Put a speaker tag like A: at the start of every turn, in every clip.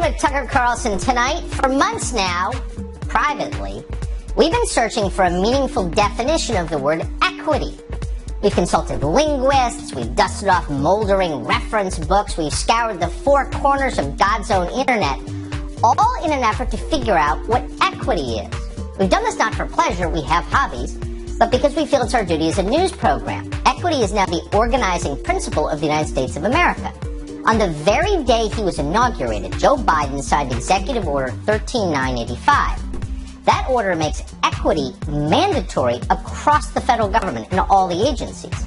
A: with Tucker Carlson tonight. For months now, privately, we've been searching for a meaningful definition of the word equity. We've consulted linguists, we've dusted off moldering reference books, we've scoured the four corners of God's own internet, all in an effort to figure out what equity is. We've done this not for pleasure, we have hobbies, but because we feel it's our duty as a news program. Equity is now the organizing principle of the United States of America. On the very day he was inaugurated, Joe Biden signed Executive Order 13985. That order makes equity mandatory across the federal government and all the agencies.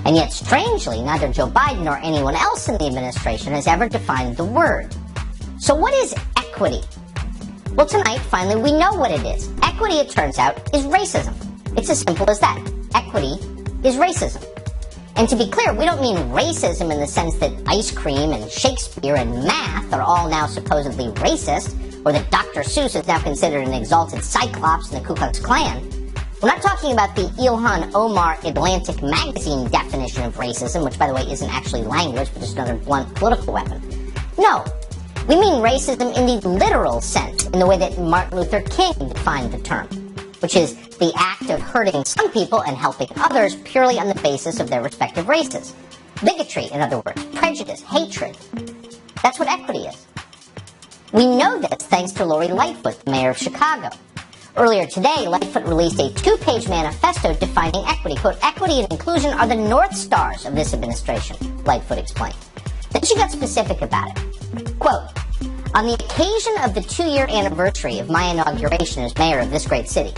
A: And yet, strangely, neither Joe Biden nor anyone else in the administration has ever defined the word. So what is equity? Well, tonight, finally, we know what it is. Equity, it turns out, is racism. It's as simple as that. Equity is racism. And to be clear, we don't mean racism in the sense that ice cream and Shakespeare and math are all now supposedly racist, or that Dr. Seuss is now considered an exalted cyclops in the Ku Klux Klan. We're not talking about the Ilhan Omar Atlantic magazine definition of racism, which, by the way, isn't actually language, but just another blunt political weapon. No, we mean racism in the literal sense, in the way that Martin Luther King defined the term, which is the act of hurting some people and helping others purely on the basis of their respective races. Bigotry, in other words, prejudice, hatred. That's what equity is. We know this thanks to Lori Lightfoot, the mayor of Chicago. Earlier today, Lightfoot released a two-page manifesto defining equity. Quote, equity and inclusion are the North Stars of this administration, Lightfoot explained. Then she got specific about it. Quote, on the occasion of the 2-year anniversary of my inauguration as mayor of this great city,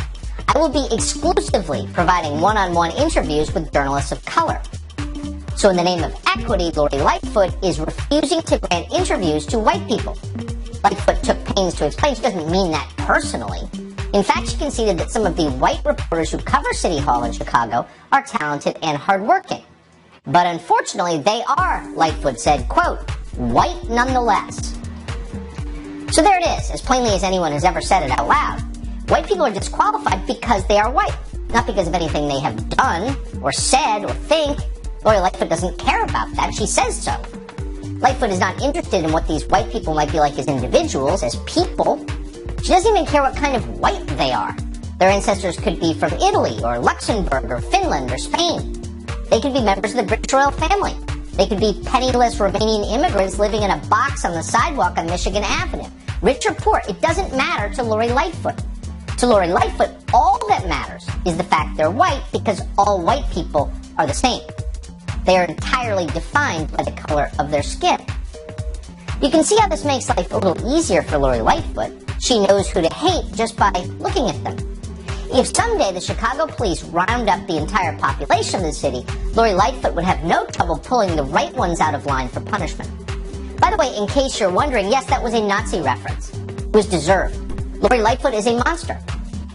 A: I will be exclusively providing one-on-one interviews with journalists of color. So in the name of equity, Lori Lightfoot is refusing to grant interviews to white people. Lightfoot took pains to explain she doesn't mean that personally. In fact, she conceded that some of the white reporters who cover City Hall in Chicago are talented and hardworking. But unfortunately, they are, Lightfoot said, quote, white nonetheless. So there it is, as plainly as anyone has ever said it out loud. White people are disqualified because they are white, not because of anything they have done, or said, or think. Lori Lightfoot doesn't care about that. She says so. Lightfoot is not interested in what these white people might be like as individuals, as people. She doesn't even care what kind of white they are. Their ancestors could be from Italy, or Luxembourg, or Finland, or Spain. They could be members of the British royal family. They could be penniless Romanian immigrants living in a box on the sidewalk on Michigan Avenue. Rich or poor, it doesn't matter to Lori Lightfoot. To Lori Lightfoot, all that matters is the fact they're white, because all white people are the same. They are entirely defined by the color of their skin. You can see how this makes life a little easier for Lori Lightfoot. She knows who to hate just by looking at them. If someday the Chicago police round up the entire population of the city, Lori Lightfoot would have no trouble pulling the right ones out of line for punishment. By the way, in case you're wondering, yes, that was a Nazi reference. It was deserved. Lori Lightfoot is a monster.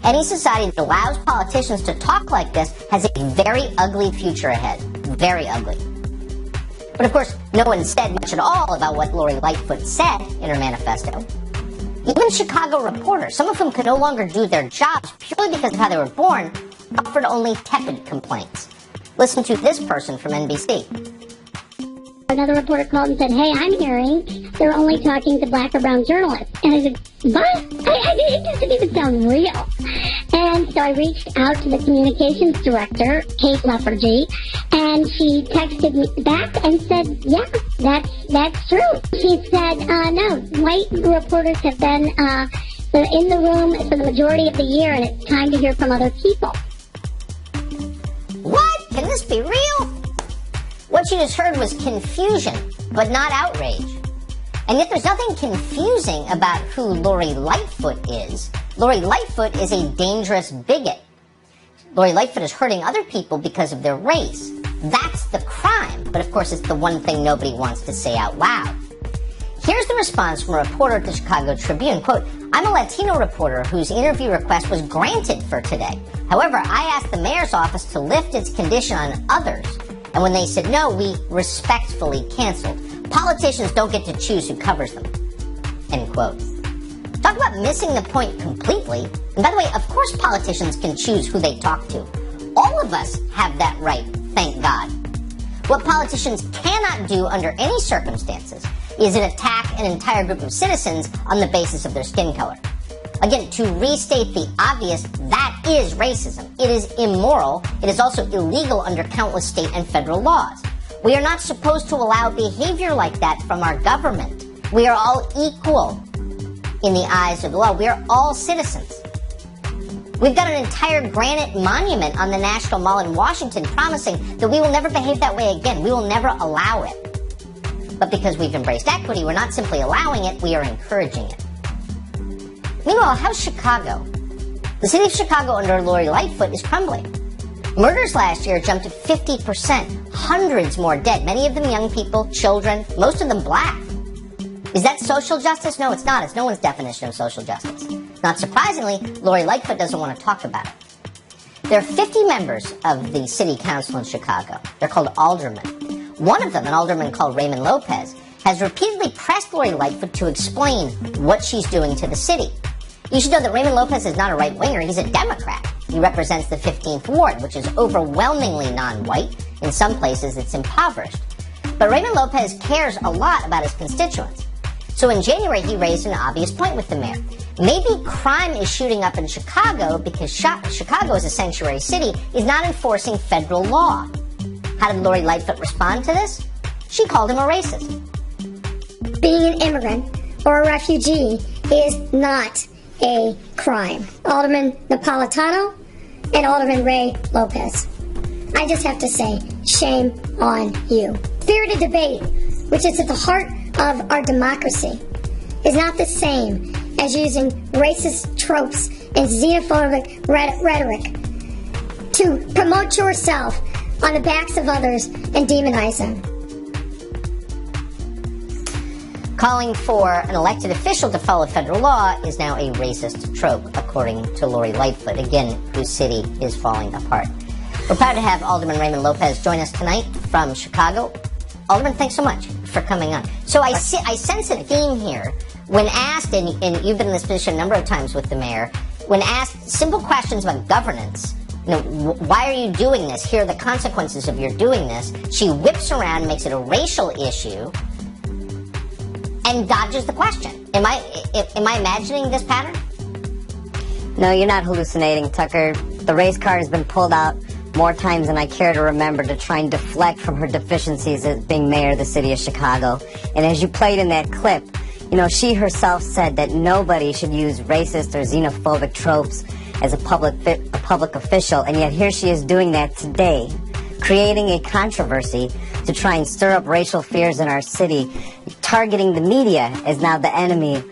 A: Any society that allows politicians to talk like this has a very ugly future ahead. Very ugly. But of course, no one said much at all about what Lori Lightfoot said in her manifesto. Even Chicago reporters, some of whom could no longer do their jobs purely because of how they were born, offered only tepid complaints. Listen to this person from NBC.
B: Another reporter called and said, hey, I'm hearing they're only talking to black or brown journalists. And I said, what? It doesn't even sound real. And so I reached out to the communications director, Kate Leffergy, and she texted me back and said, yeah, that's true. She said, no, white reporters have been they're in the room for the majority of the year, and it's time to hear from other people.
A: What? Can this be real? What you just heard was confusion, but not outrage. And yet there's nothing confusing about who Lori Lightfoot is. Lori Lightfoot is a dangerous bigot. Lori Lightfoot is hurting other people because of their race. That's the crime, but of course it's the one thing nobody wants to say out loud. Here's the response from a reporter at the Chicago Tribune. Quote, I'm a Latino reporter whose interview request was granted for today. However, I asked the mayor's office to lift its condition on others. And when they said no, we respectfully canceled. Politicians don't get to choose who covers them. End quote. Talk about missing the point completely. And by the way, of course politicians can choose who they talk to. All of us have that right, thank God. What politicians cannot do under any circumstances is an attack an entire group of citizens on the basis of their skin color. Again, to restate the obvious, that is racism. It is immoral. It is also illegal under countless state and federal laws. We are not supposed to allow behavior like that from our government. We are all equal in the eyes of the law. We are all citizens. We've got an entire granite monument on the National Mall in Washington promising that we will never behave that way again. We will never allow it. But because we've embraced equity, we're not simply allowing it, we are encouraging it. Meanwhile, how's Chicago? The city of Chicago under Lori Lightfoot is crumbling. Murders last year jumped to 50%. Hundreds more dead, many of them young people, children, most of them black. Is that social justice? No, it's not. It's no one's definition of social justice. Not surprisingly, Lori Lightfoot doesn't want to talk about it. There are 50 members of the city council in Chicago. They're called aldermen. One of them, an alderman called Raymond Lopez, has repeatedly pressed Lori Lightfoot to explain what she's doing to the city. You should know that Raymond Lopez is not a right-winger. He's a Democrat. He represents the 15th Ward, which is overwhelmingly non-white. In some places, it's impoverished. But Raymond Lopez cares a lot about his constituents. So in January, he raised an obvious point with the mayor. Maybe crime is shooting up in Chicago because Chicago, as a sanctuary city, is not enforcing federal law. How did Lori Lightfoot respond to this? She called him a racist.
B: Being an immigrant or a refugee is not a crime. Alderman Napolitano and Alderman Ray Lopez. I just have to say, shame on you. Spirited debate, which is at the heart of our democracy, is not the same as using racist tropes and xenophobic rhetoric to promote yourself on the backs of others and demonize them.
A: Calling for an elected official to follow federal law is now a racist trope, according to Lori Lightfoot, again, whose city is falling apart. We're proud to have Alderman Raymond Lopez join us tonight from Chicago. Alderman, thanks so much for coming on. So I sense a theme here. When asked, and you've been in this position a number of times with the mayor, when asked simple questions about governance, why are you doing this? Here are the consequences of your doing this. She whips around, makes it a racial issue, and dodges the question. Am I imagining this pattern?
C: No, you're not hallucinating, Tucker. The race card has been pulled out more times than I care to remember to try and deflect from her deficiencies as being mayor of the city of Chicago. And as you played in that clip, she herself said that nobody should use racist or xenophobic tropes as a public official, and yet here she is doing that today, creating a controversy to try and stir up racial fears in our city, targeting the media as now the enemy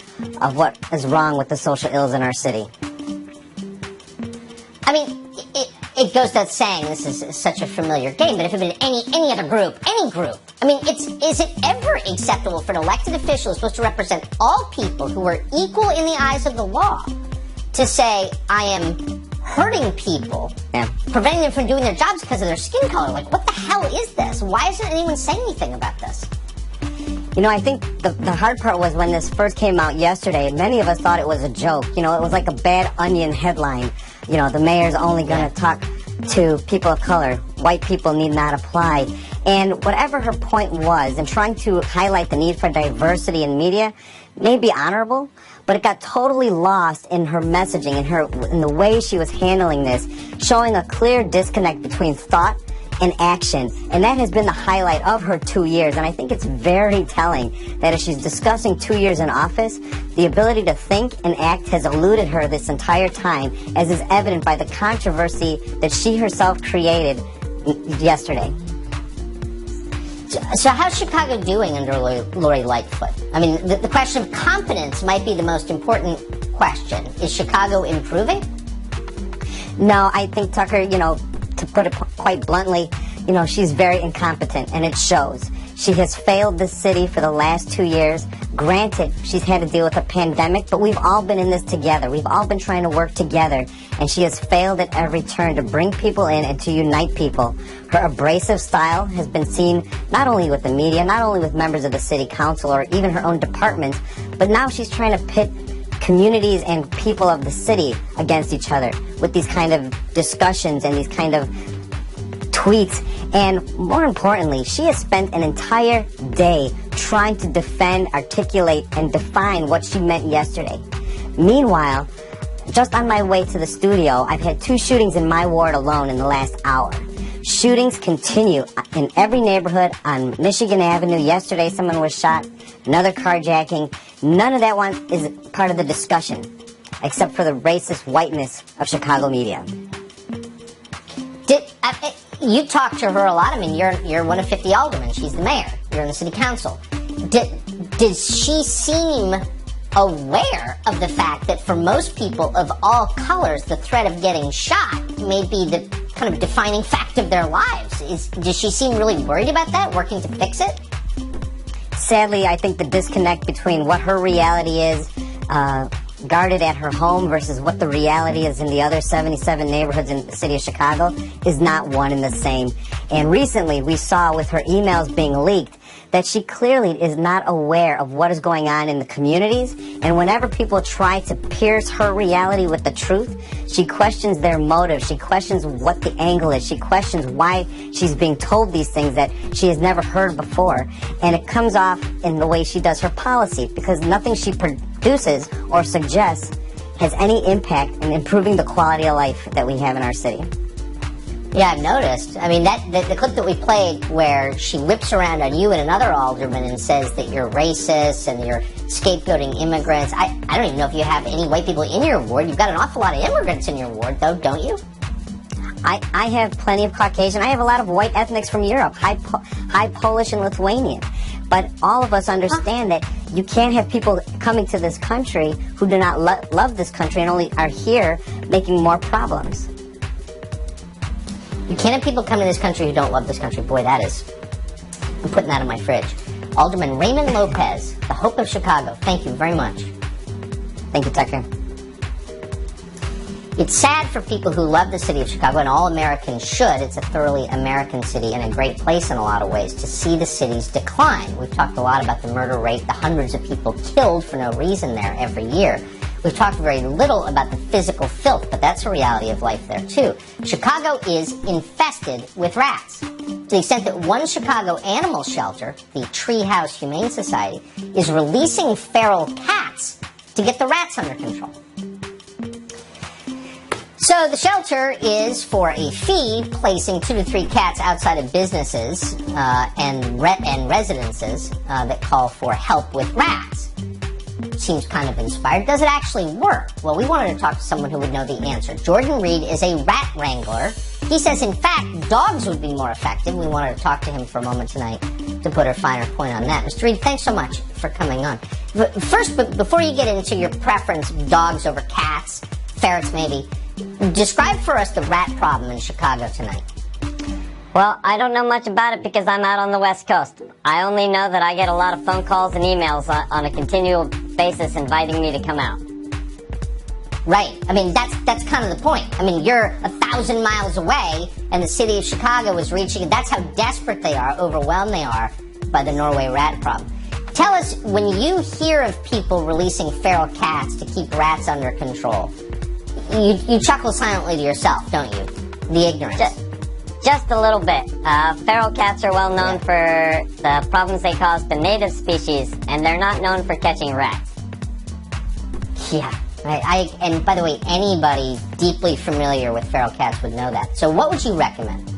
C: of what is wrong with the social ills in our city.
A: I mean, it goes without saying this is such a familiar game, but if it had been any other group, any group, I mean, is it ever acceptable for an elected official who's supposed to represent all people who are equal in the eyes of the law to say, I am hurting people, preventing them from doing their jobs because of their skin color? Like, what the hell is this? Why isn't anyone saying anything about this?
C: I think the hard part was when this first came out yesterday, many of us thought it was a joke. It was like a bad Onion headline. The mayor's only going to talk to people of color. White people need not apply. And whatever her point was, in trying to highlight the need for diversity in media, may be honorable, but it got totally lost in her messaging, in the way she was handling this, showing a clear disconnect between thought and action. And that has been the highlight of her 2 years. And I think it's very telling that as she's discussing 2 years in office, the ability to think and act has eluded her this entire time, as is evident by the controversy that she herself created yesterday.
A: So how's Chicago doing under Lori Lightfoot? I mean, the question of competence might be the most important question. Is Chicago improving?
C: No, I think, Tucker, to put it quite bluntly, she's very incompetent, and it shows. She has failed this city for the last 2 years. Granted, she's had to deal with a pandemic, but we've all been in this together. We've all been trying to work together, and she has failed at every turn to bring people in and to unite people. Her abrasive style has been seen not only with the media, not only with members of the city council or even her own departments, but now she's trying to pit communities and people of the city against each other with these kind of discussions and these kind of tweets. And more importantly, she has spent an entire day trying to defend, articulate, and define what she meant yesterday. Meanwhile, just on my way to the studio, I've had 2 shootings in my ward alone in the last hour. Shootings continue in every neighborhood on Michigan Avenue. Yesterday, someone was shot, another carjacking. None of that one is part of the discussion, except for the racist whiteness of Chicago media.
A: You talk to her a lot. I mean, you're one of 50 aldermen. She's the mayor. You're in the city council. Does she seem aware of the fact that for most people of all colors, the threat of getting shot may be the kind of defining fact of their lives? Does she seem really worried about that, working to fix it?
C: Sadly, I think the disconnect between what her reality is guarded at her home versus what the reality is in the other 77 neighborhoods in the city of Chicago is not one and the same. And recently we saw with her emails being leaked that she clearly is not aware of what is going on in the communities. And whenever people try to pierce her reality with the truth, she questions their motive. She questions what the angle is. She questions why she's being told these things that she has never heard before. And it comes off in the way she does her policy, because nothing she produces or suggests has any impact in improving the quality of life that we have in our city.
A: Yeah, I've noticed. I mean, the clip that we played where she whips around on you and another alderman and says that you're racist and you're scapegoating immigrants. I don't even know if you have any white people in your ward. You've got an awful lot of immigrants in your ward, though, don't you?
C: I have plenty of Caucasian. I have a lot of white ethnics from Europe, high Polish and Lithuanian. But all of us understand that you can't have people coming to this country who do not love this country and only are here making more problems.
A: You can't have people come to this country who don't love this country. Boy, I'm putting that in my fridge. Alderman Raymond Lopez, the hope of Chicago. Thank you very much.
C: Thank you, Tucker.
A: It's sad for people who love the city of Chicago, and all Americans should. It's a thoroughly American city and a great place in a lot of ways, to see the city's decline. We've talked a lot about the murder rate, the hundreds of people killed for no reason there every year. We've talked very little about the physical filth, but that's a reality of life there, too. Chicago is infested with rats, to the extent that one Chicago animal shelter, the Treehouse Humane Society, is releasing feral cats to get the rats under control. So the shelter is, for a fee, placing 2 to 3 cats outside of businesses and residences that call for help with rats. Seems kind of inspired. Does it actually work? Well, we wanted to talk to someone who would know the answer. Jordan Reed is a rat wrangler. He says, in fact, dogs would be more effective. We wanted to talk to him for a moment tonight to put a finer point on that. Mr. Reed, thanks so much for coming on. First, before you get into your preference, dogs over cats, ferrets maybe, describe for us the rat problem in Chicago tonight.
C: Well, I don't know much about it because I'm out on the West Coast. I only know that I get a lot of phone calls and emails on a continual basis inviting me to come out.
A: Right. I mean, that's kind of the point. I mean, you're 1,000 miles away, and the city of Chicago is reaching. That's how desperate they are, overwhelmed they are by the Norway rat problem. Tell us, when you hear of people releasing feral cats to keep rats under control, you chuckle silently to yourself, don't you? The ignorance.
C: Just a little bit. Feral cats are well known for the problems they cause to native species, and they're not known for catching rats.
A: Yeah. Right. And by the way, anybody deeply familiar with feral cats would know that. So what would you recommend?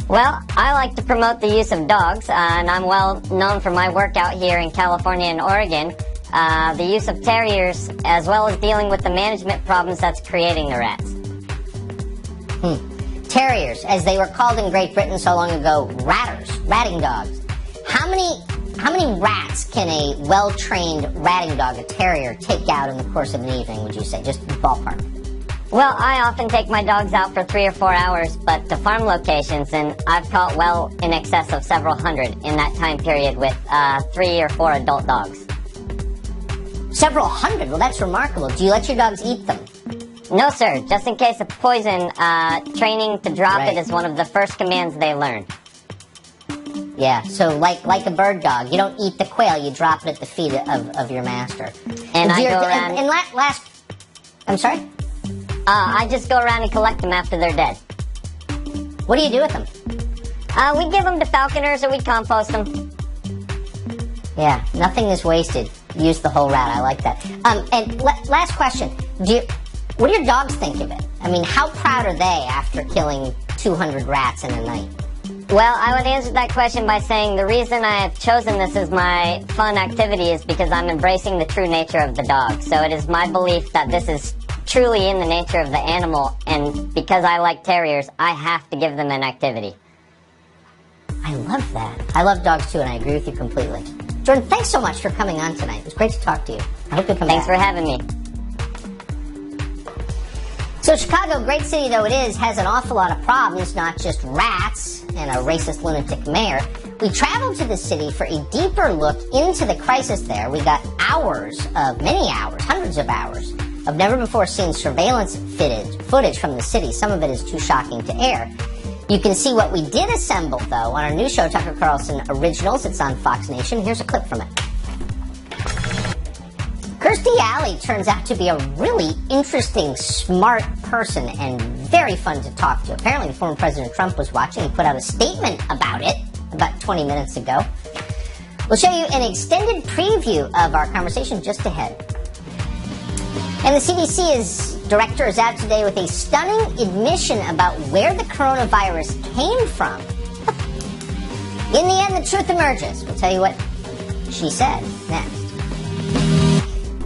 C: Well, I like to promote the use of dogs, and I'm well known for my work out here in California and Oregon. The use of terriers, as well as dealing with the management problems that's creating the rats.
A: Terriers, as they were called in Great Britain so long ago, ratting dogs. How many rats can a well-trained ratting dog, a terrier, take out in the course of an evening, would you say? Just ballpark.
C: Well, I often take my dogs out for 3 or 4 hours, but to farm locations, and I've caught well in excess of several hundred in that time period with 3 or 4 adult dogs.
A: Several hundred? Well, that's remarkable. Do you let your dogs eat them?
C: No, sir. Just in case of poison, training to drop it is one of the first commands they learn.
A: Yeah, so like a bird dog, you don't eat the quail, you drop it at the feet of your master.
C: And I go around...
A: I'm sorry?
C: I just go around and collect them after they're dead.
A: What do you do with them?
C: We give them to falconers or we compost them.
A: Yeah, nothing is wasted. Use the whole rat. I like that. And last question. What do your dogs think of it? I mean, how proud are they after killing 200 rats in a night?
C: Well, I would answer that question by saying the reason I have chosen this as my fun activity is because I'm embracing the true nature of the dog. So it is my belief that this is truly in the nature of the animal, and because I like terriers, I have to give them an activity.
A: I love that. I love dogs too, and I agree with you completely. Jordan, thanks so much for coming on tonight. It was great to talk to you. I hope you'll come
C: Thanks
A: back.
C: for having me.
A: So Chicago, great city though it is, has an awful lot of problems, not just rats and a racist lunatic mayor. We traveled to the city for a deeper look into the crisis there. We got many hours, hundreds of hours, of never-before-seen surveillance footage from the city. Some of it is too shocking to air. You can see what we did assemble, though, on our new show, Tucker Carlson Originals. It's on Fox Nation. Here's a clip from it. Kirstie Alley turns out to be a really interesting, smart person and very fun to talk to. Apparently, former President Trump was watching. He put out a statement about it about 20 minutes ago. We'll show you an extended preview of our conversation just ahead. And the CDC's director is out today with a stunning admission about where the coronavirus came from. In the end, the truth emerges. We'll tell you what she said next.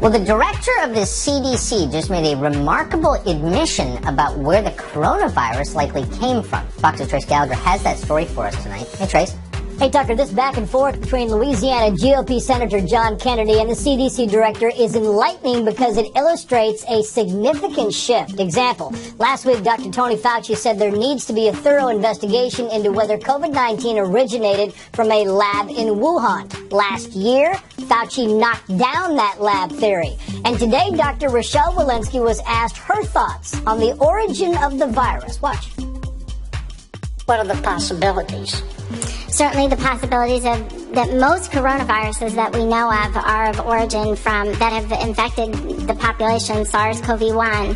A: Well, the director of the CDC just made a remarkable admission about where the coronavirus likely came from. Fox's Trace Gallagher has that story for us tonight. Hey, Trace.
D: Hey, Tucker, this back and forth between Louisiana GOP Senator John Kennedy and the CDC director is enlightening because it illustrates a significant shift. Example, last week, Dr. Tony Fauci said there needs to be a thorough investigation into whether COVID-19 originated from a lab in Wuhan. Last year, Fauci knocked down that lab theory. And today, Dr. Rochelle Walensky was asked her thoughts on the origin of the virus. Watch.
B: What are the possibilities?
E: Certainly the possibilities of that most coronaviruses that we know of are of origin from that have infected the population. SARS-CoV-1,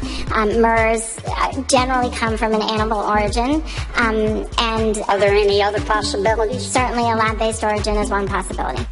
E: MERS generally come from an animal origin. And
B: Are there any other possibilities?
E: certainly a lab-based origin is one possibility.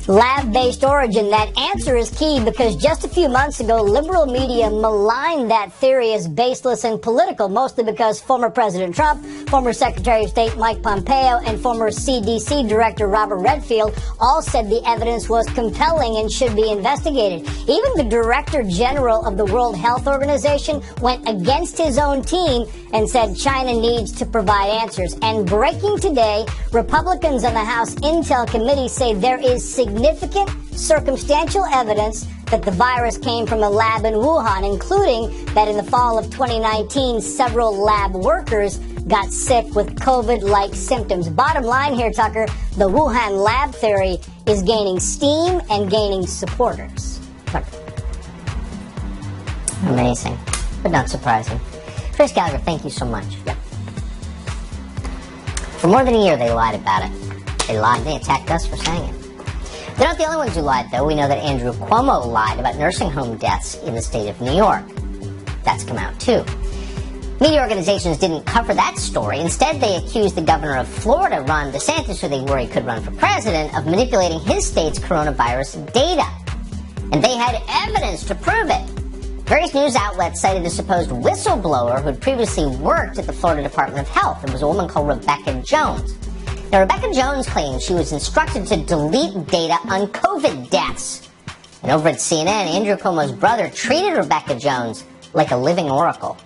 D: Lab-based origin, that answer is key because just a few months ago, liberal media maligned that theory as baseless and political, mostly because former President Trump, former Secretary of State Mike Pompeo, and former CDC Director Robert Redfield all said the evidence was compelling and should be investigated. Even the Director General of the World Health Organization went against his own team and said China needs to provide answers. And breaking today, Republicans on the House Intel Committee say there is significant circumstantial evidence that the virus came from a lab in Wuhan, including that in the fall of 2019, several lab workers got sick with COVID-like symptoms. Bottom line here, Tucker, the Wuhan lab theory is gaining steam and gaining supporters. Tucker.
A: Amazing, but not surprising. Trace Gallagher, thank you so much.
D: Yeah.
A: For more than a year, they lied about it. They lied. They attacked us for saying it. They're not the only ones who lied, though. We know that Andrew Cuomo lied about nursing home deaths in the state of New York. That's come out, too. Media organizations didn't cover that story. Instead, they accused the governor of Florida, Ron DeSantis, who they worry could run for president, of manipulating his state's coronavirus data. And they had evidence to prove it. Various news outlets cited a supposed whistleblower who had previously worked at the Florida Department of Health. It was a woman called Rebecca Jones. Now, Rebecca Jones claimed she was instructed to delete data on COVID deaths. And over at CNN, Andrew Cuomo's brother treated Rebecca Jones like a living oracle.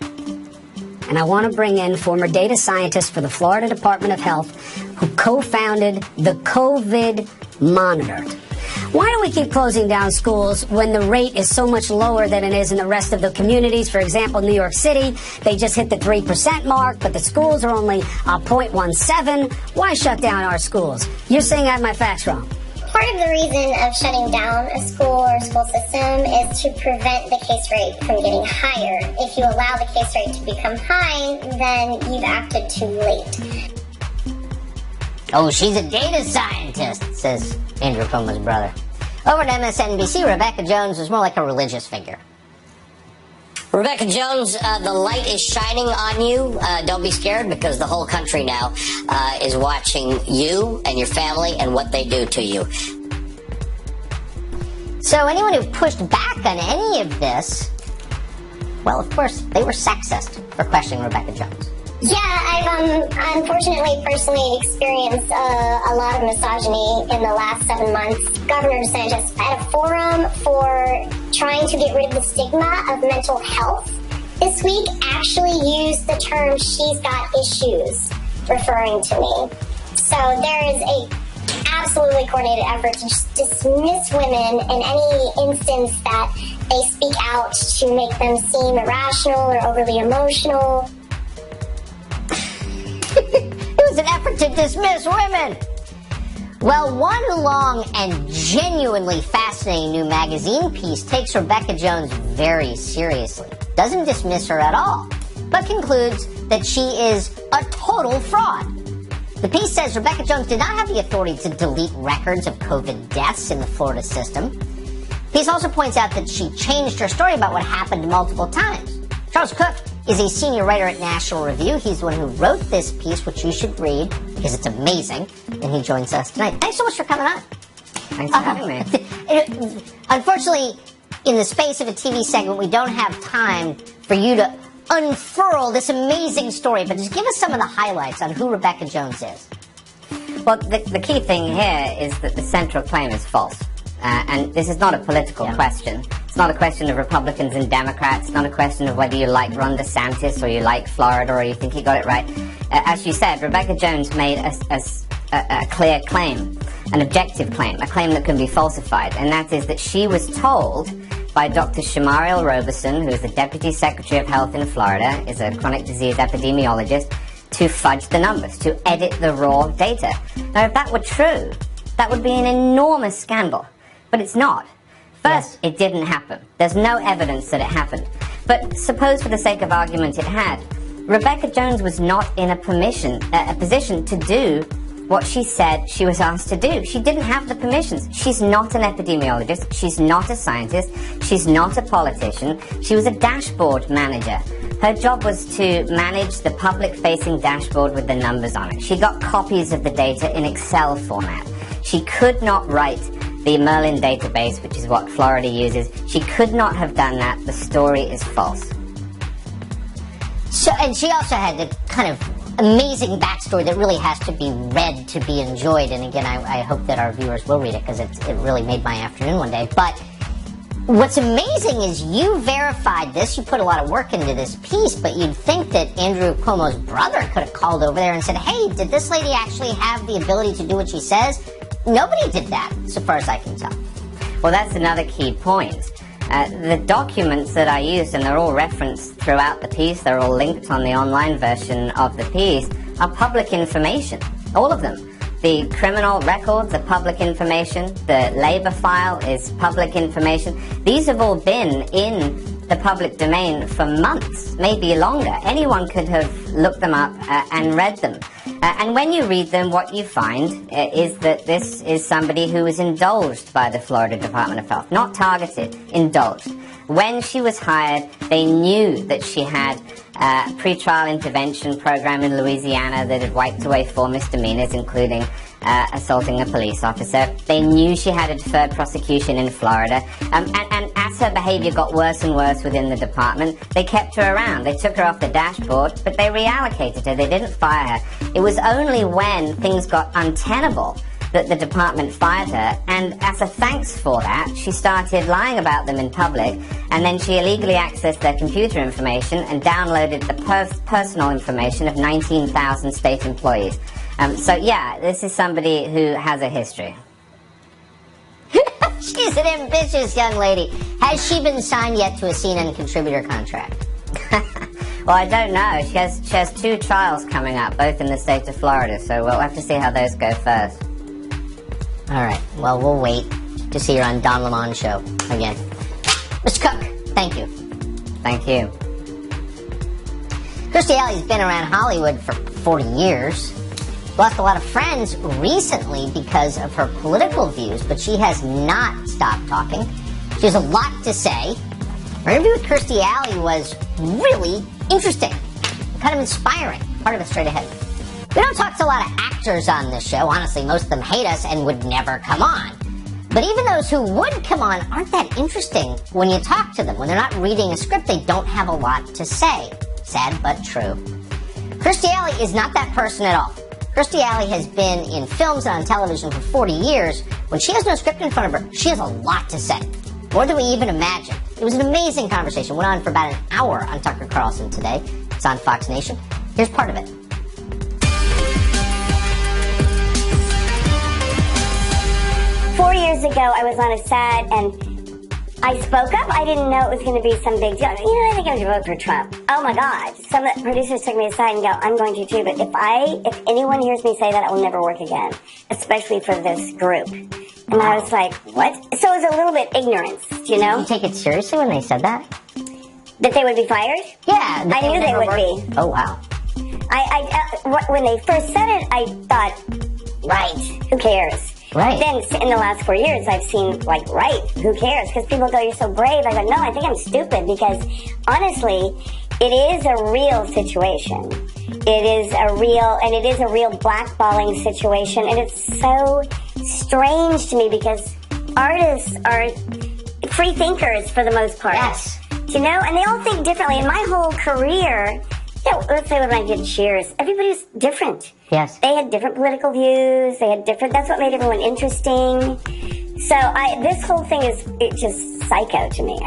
F: And I want to bring in former data scientist for the Florida Department of Health who co-founded the COVID Monitor. Why do we keep closing down schools when the rate is so much lower than it is in the rest of the communities? For example, New York City, they just hit the 3% mark, but the schools are only 0.17. Why shut down our schools? You're saying I have my facts wrong.
E: Part of the reason of shutting down a school or school system is to prevent the case rate from getting higher. If you allow the case rate to become high, then you've acted too late.
A: Oh, she's a data scientist, says Andrew Cuomo's brother. Over at MSNBC, Rebecca Jones was more like a religious figure.
G: Rebecca Jones, the light is shining on you. Don't be scared because the whole country now is watching you and your family and what they do to you.
A: So anyone who pushed back on any of this, well, of course, they were sexist for questioning Rebecca Jones.
E: Yeah, I've unfortunately personally experienced a lot of misogyny in the last 7 months. Governor DeSantis, at a forum for trying to get rid of the stigma of mental health this week, actually used the term "she's got issues," referring to me. So there is a absolutely coordinated effort to just dismiss women in any instance that they speak out to make them seem irrational or overly emotional.
A: It was an effort to dismiss women. Well, one long and genuinely fascinating new magazine piece takes Rebecca Jones very seriously. Doesn't dismiss her at all, but concludes that she is a total fraud. The piece says Rebecca Jones did not have the authority to delete records of COVID deaths in the Florida system. The piece also points out that she changed her story about what happened multiple times. Charles Cook is a senior writer at National Review. He's the one who wrote this piece, which you should read because it's amazing. And he joins us tonight. Thanks so much for coming on.
C: Thanks for having me.
A: Unfortunately, in the space of a TV segment, we don't have time for you to unfurl this amazing story, but just give us some of the highlights on who Rebecca Jones is.
C: Well, the key thing here is that the central claim is false. And this is not a political question. It's not a question of Republicans and Democrats. It's not a question of whether you like Ron DeSantis or you like Florida or you think he got it right. As you said, Rebecca Jones made a clear claim, an objective claim, a claim that can be falsified, and that is that she was told by Dr. Shamariel Roberson, who is the Deputy Secretary of Health in Florida, is a chronic disease epidemiologist, to fudge the numbers, to edit the raw data. Now, if that were true, that would be an enormous scandal. But it's not. First, it didn't happen. There's no evidence that it happened. But suppose for the sake of argument it had. Rebecca Jones was not in a position to do what she said she was asked to do. She didn't have the permissions. She's not an epidemiologist. She's not a scientist. She's not a politician. She was a dashboard manager. Her job was to manage the public-facing dashboard with the numbers on it. She got copies of the data in Excel format. She could not write the Merlin database, which is what Florida uses. She could not have done that. The story is false.
A: So, and she also had the kind of amazing backstory that really has to be read to be enjoyed. And again, I hope that our viewers will read it because it really made my afternoon one day. But what's amazing is you verified this. You put a lot of work into this piece, but you'd think that Andrew Cuomo's brother could have called over there and said, hey, did this lady actually have the ability to do what she says? Nobody did that, so far as I can tell.
C: Well, that's another key point. The documents that I used, and they're all referenced throughout the piece, they're all linked on the online version of the piece, are public information. All of them. The criminal records are public information. The labor file is public information. These have all been in the public domain for months, maybe longer. Anyone could have looked them up and read them. And when you read them, what you find is that this is somebody who was indulged by the Florida Department of Health. Not targeted, indulged. When she was hired, they knew that she had a pretrial intervention program in Louisiana that had wiped away 4 misdemeanors, including assaulting a police officer. They knew she had a deferred prosecution in Florida. And as her behavior got worse and worse within the department, they kept her around. They took her off the dashboard, but they reallocated her. They didn't fire her. It was only when things got untenable that the department fired her, and as a thanks for that, she started lying about them in public, and then she illegally accessed their computer information and downloaded the personal information of 19,000 state employees. So yeah, this is somebody who has a history.
A: She's an ambitious young lady. Has she been signed yet to a CNN contributor contract?
C: Well, I don't know. She has 2 trials coming up, both in the state of Florida, so we'll have to see how those go first.
A: All right. Well, we'll wait to see her on Don Lemon's show again. Mr. Cook, thank you.
C: Thank you.
A: Kirstie Alley's been around Hollywood for 40 years. Lost a lot of friends recently because of her political views, but she has not stopped talking. She has a lot to say. Our interview with Kirstie Alley was really interesting, kind of inspiring. Part of it straight ahead. We don't talk to a lot of actors on this show. Honestly, most of them hate us and would never come on. But even those who would come on aren't that interesting when you talk to them. When they're not reading a script, they don't have a lot to say. Sad but true. Kirstie Alley is not that person at all. Kirstie Alley has been in films and on television for 40 years. When she has no script in front of her, she has a lot to say. More than we even imagined. It was an amazing conversation. Went on for about an hour on Tucker Carlson today. It's on Fox Nation. Here's part of it.
H: 4 years ago, I was on a set and I spoke up. I didn't know it was going to be some big deal. You know, I think I'm going to vote for Trump. Oh my God. Some of the producers took me aside and go, I'm going to too, but if anyone hears me say that, I will never work again, especially for this group. And I was like, what? So it was a little bit ignorance, you know?
A: Did you take it seriously when they said that?
H: That they would be fired?
A: Yeah.
H: I knew they would be.
A: Oh, wow.
H: When they first said it, I thought, right, who cares?
A: Right.
H: Then in the last 4 years, I've seen, like, right, who cares? Because people go, you're so brave. I go, no, I think I'm stupid because, honestly, it is a real situation. It is a real blackballing situation. And it's so strange to me because artists are free thinkers for the most part.
A: Yes.
H: You know, and they all think differently. In my whole career, let's say when I did Cheers, everybody's different.
A: Yes.
H: They had different political views. That's what made everyone interesting. So this whole thing is just psycho to me.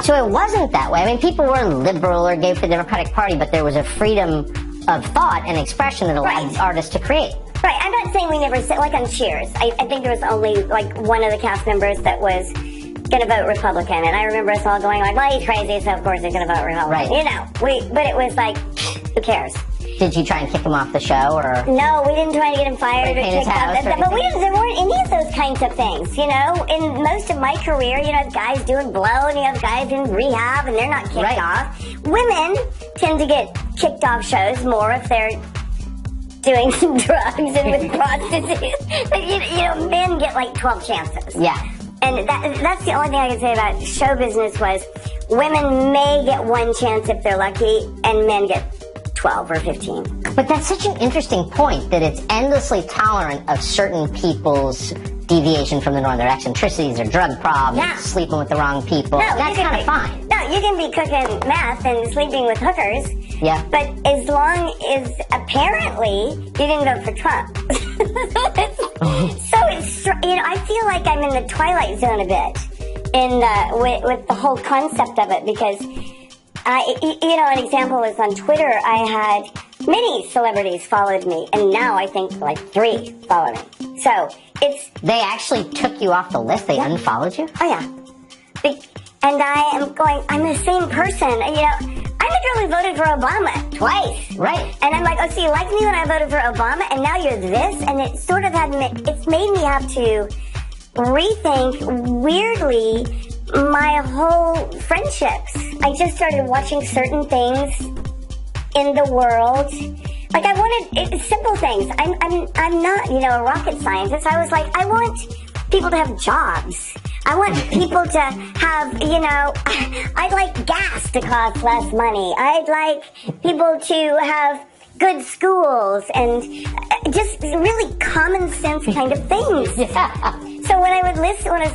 A: So it wasn't that way. I mean, people were liberal or gave for the Democratic Party, but there was a freedom of thought and expression that allowed artists to create.
H: Right. I'm not saying we never said, like on Cheers, I think there was only like one of the cast members that was going to vote Republican, and I remember us all going like, well, he's crazy, so of course he's going to vote Republican.
A: Right.
H: You know, but it was like, who cares?
A: Did you try and kick him off the show, or?
H: No, we didn't try to get him fired or kicked off. But there weren't any of those kinds of things, you know? In most of my career, you have guys doing blow, and you have guys in rehab, and they're not kicked off. Women tend to get kicked off shows more if they're doing some drugs and with prostitutes. But, you know, men get like 12 chances.
A: Yeah.
H: And that's the only thing I can say about show business was women may get one chance if they're lucky, and men get 12 or 15.
A: But that's such an interesting point, that it's endlessly tolerant of certain people's deviation from the norm, their eccentricities, their drug problems, sleeping with the wrong people.
H: No,
A: that's kind of fine.
H: No, you can be cooking meth and sleeping with hookers.
A: Yeah.
H: But as long as apparently you didn't vote for Trump. So it's, you know, I feel like I'm in the twilight zone a bit with the whole concept of it, because an example is on Twitter. I had many celebrities followed me, and now I think like 3 follow me. So
A: they actually took you off the list. They unfollowed you.
H: Oh yeah, and I am going. I'm the same person. You know, I literally voted for Obama twice.
A: Right.
H: And I'm like, oh, so you liked me when I voted for Obama, and now you're this, and it sort of it's made me have to rethink weirdly my whole friendships. I just started watching certain things in the world. Like I wanted simple things. I'm not, you know, a rocket scientist. I was like, I want people to have jobs. I want people to have, you know, I'd like gas to cost less money. I'd like people to have good schools and just really common sense kind of things.
A: Yeah.
H: So when I was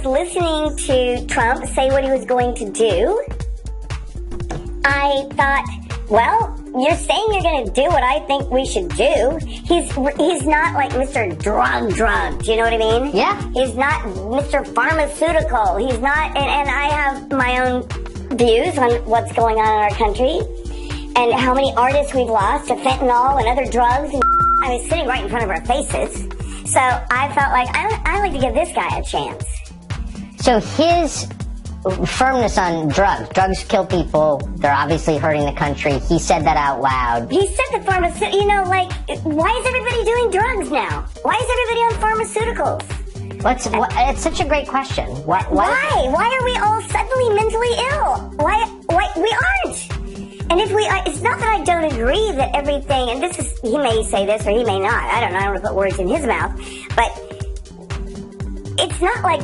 H: listening to Trump say what he was going to do, I thought, well, you're saying you're going to do what I think we should do. He's not like Mr. Drug. Do you know what I mean?
A: Yeah.
H: He's not Mr. Pharmaceutical. He's not, and I have my own views on what's going on in our country and how many artists we've lost to fentanyl and other drugs. And I was sitting right in front of our faces. So I felt like I like to give this guy a chance.
A: So his firmness on drugs kill people. They're obviously hurting the country. He said that out loud.
H: He said the pharmaceutical, you know, like, why is everybody doing drugs now? Why is everybody on pharmaceuticals?
A: It's such a great question. Why?
H: Why are we all suddenly mentally ill? Why we aren't? And it's not that I don't agree that everything, and he may say this or he may not. I don't know. I don't want to put words in his mouth, but it's not like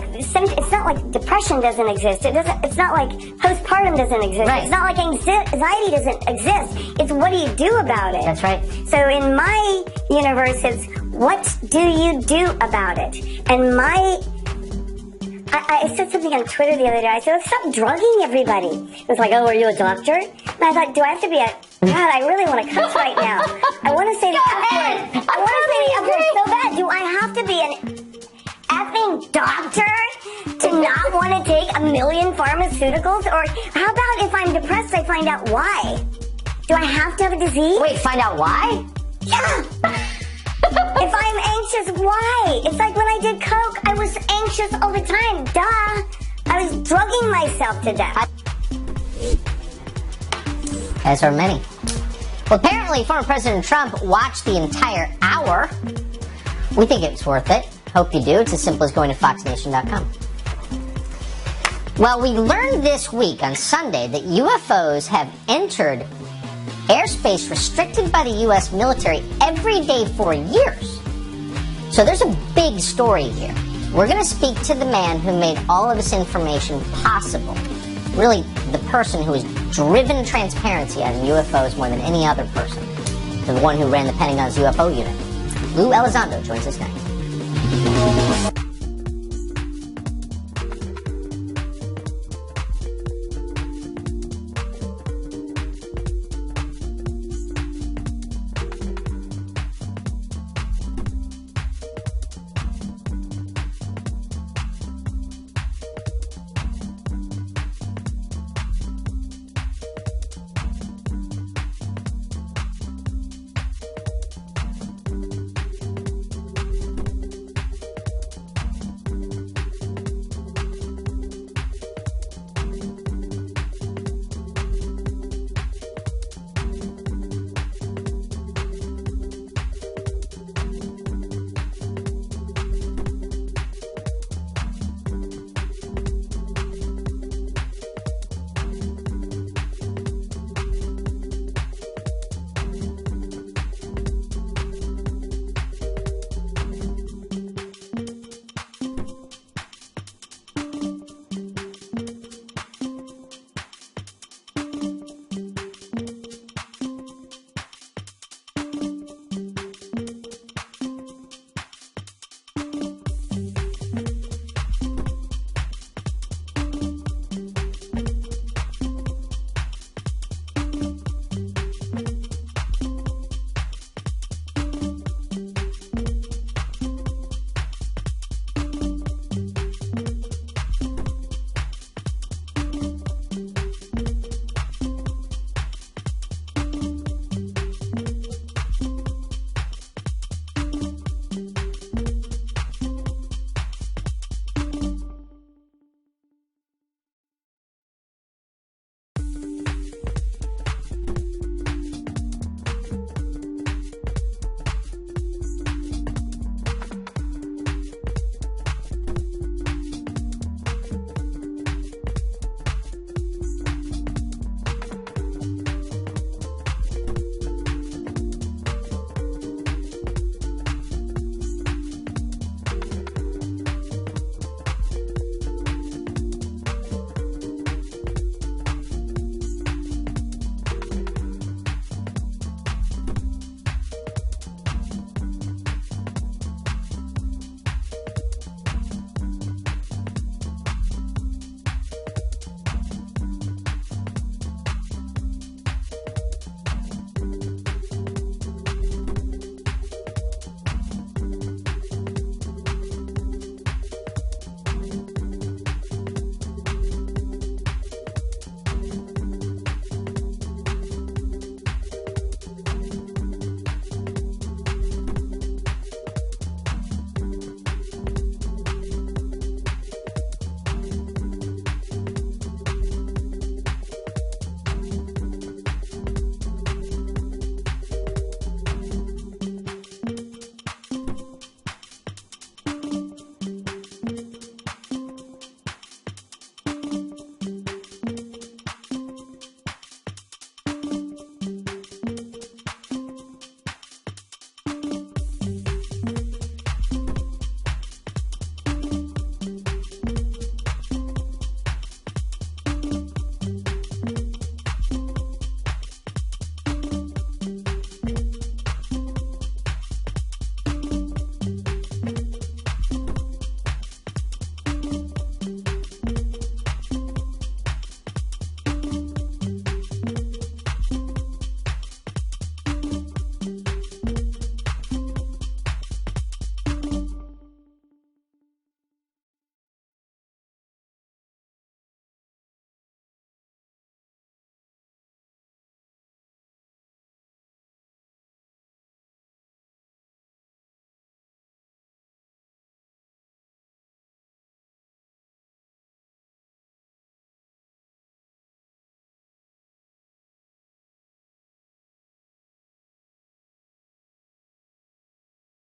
H: depression doesn't exist. It's not like postpartum doesn't exist.
A: Right.
H: It's not like anxiety doesn't exist. It's what do you do about it?
A: That's right.
H: So in my universe, it's what do you do about it? And I said something on Twitter the other day. I said, stop drugging everybody. It was like, oh, are you a doctor? And I thought, do I have to be a... God, I really want to cuss right now. I want to say the F word. I want to say the F word so bad. Do I have to be an effing doctor to not want to take 1 million pharmaceuticals? Or how about if I'm depressed, I find out why? Do I have to have a disease?
A: Wait, find out why?
H: Yeah. If I'm anxious, why? It's like when I did coke, I was anxious all the time. Duh. I was drugging myself to death.
A: As are many. Well, apparently former President Trump watched the entire hour. We think it's worth it. Hope you do. It's as simple as going to foxnation.com. Well, we learned this week on Sunday that UFOs have entered airspace restricted by the U.S. military every day for years. So there's a big story here. We're going to speak to the man who made all of this information possible. Really, the person who has driven transparency on UFOs more than any other person. The one who ran the Pentagon's UFO unit. Lou Elizondo joins us next.